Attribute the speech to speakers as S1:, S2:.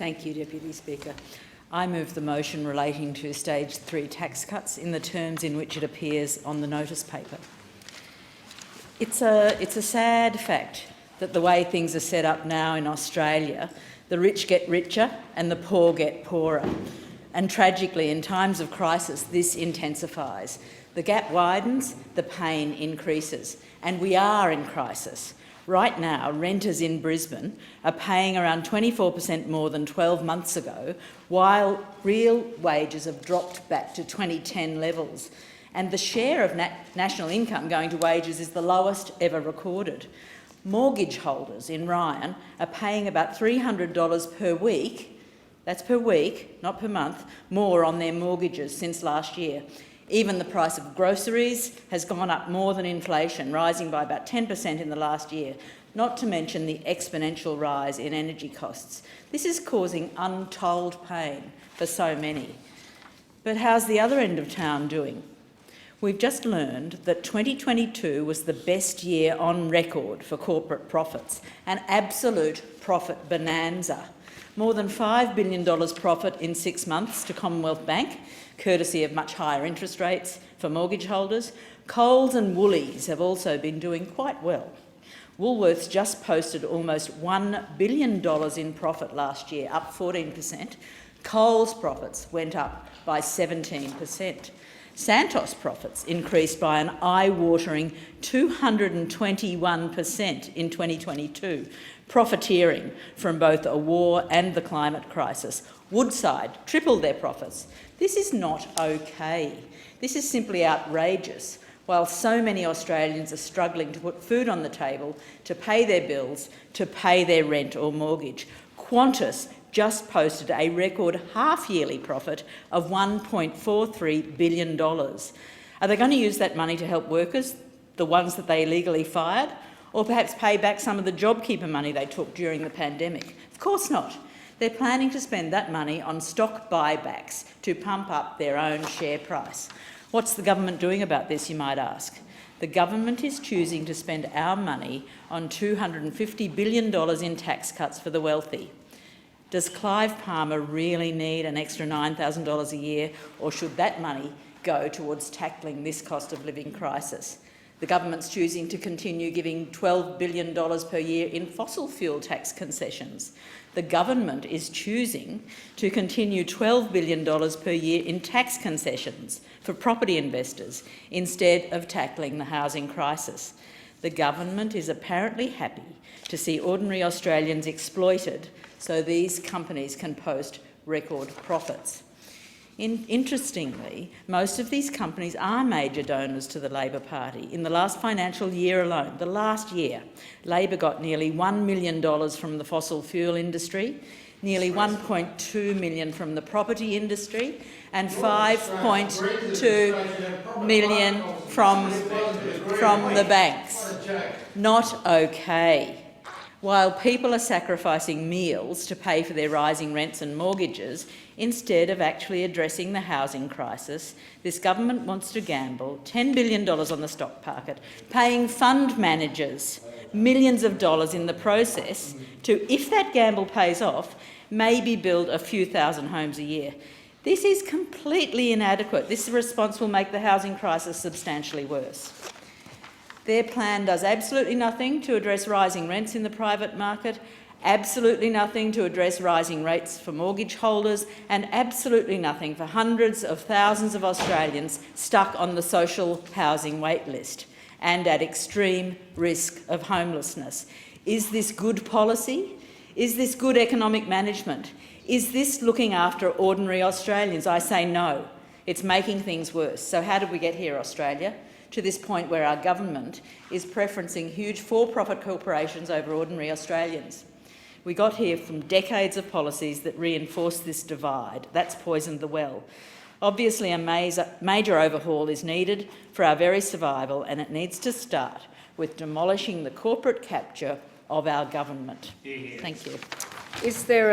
S1: Thank you, Deputy Speaker. I move the motion relating to Stage 3 tax cuts in the terms in which it appears on the notice paper. It's a sad fact that the way things are set up now in Australia, the rich get richer and the poor get poorer. And tragically, in times of crisis, this intensifies. The gap widens, the pain increases, and we are in crisis. Right now, renters in Brisbane are paying around 24% more than 12 months ago, while real wages have dropped back to 2010 levels. And the share of national income going to wages is the lowest ever recorded. Mortgage holders in Ryan are paying about $300 per week, that's per week, not per month, more on their mortgages since last year. Even the price of groceries has gone up more than inflation, rising by about 10% in the last year, not to mention the exponential rise in energy costs. This is causing untold pain for so many. But how's the other end of town doing? We've just learned that 2022 was the best year on record for corporate profits, an absolute profit bonanza. More than $5 billion profit in 6 months to Commonwealth Bank, courtesy of much higher interest rates for mortgage holders. Coles and Woolies have also been doing quite well. Woolworths just posted almost $1 billion in profit last year, up 14%. Coles profits went up by 17%. Santos profits increased by an eye-watering 221% in 2022, profiteering from both a war and the climate crisis. Woodside tripled their profits. This is not okay. This is simply outrageous. While so many Australians are struggling to put food on the table, to pay their bills, to pay their rent or mortgage, Qantas just posted a record half-yearly profit of $1.43 billion. Are they going to use that money to help workers, the ones that they illegally fired, or perhaps pay back some of the JobKeeper money they took during the pandemic? Of course not. They're planning to spend that money on stock buybacks to pump up their own share price. What's the government doing about this, you might ask? The government is choosing to spend our money on $250 billion in tax cuts for the wealthy. Does Clive Palmer really need an extra $9,000 a year, or should that money go towards tackling this cost of living crisis? The government's choosing to continue giving $12 billion per year in fossil fuel tax concessions. The government is choosing to continue $12 billion per year in tax concessions for property investors instead of tackling the housing crisis. The government is apparently happy to see ordinary Australians exploited so these companies can post record profits. Interestingly, most of these companies are major donors to the Labor Party. In the last financial year alone, the last year, Labor got nearly $1 million from the fossil fuel industry, nearly $1.2 million from the property industry, and $5.2 million from the banks. Not okay. While people are sacrificing meals to pay for their rising rents and mortgages, instead of actually addressing the housing crisis, this government wants to gamble $10 billion on the stock market, paying fund managers millions of dollars in the process to, if that gamble pays off, maybe build a few thousand homes a year. This is completely inadequate. This response will make the housing crisis substantially worse. Their plan does absolutely nothing to address rising rents in the private market, absolutely nothing to address rising rates for mortgage holders, and absolutely nothing for hundreds of thousands of Australians stuck on the social housing wait list and at extreme risk of homelessness. Is this good policy? Is this good economic management? Is this looking after ordinary Australians? I say no. It's making things worse. So how did we get here, Australia? To this point where our government is preferencing huge for-profit corporations over ordinary Australians. We got here from decades of policies that reinforce this divide. That's poisoned the well. Obviously, a major overhaul is needed for our very survival, and it needs to start with demolishing the corporate capture of our government. Thank you.
S2: Is there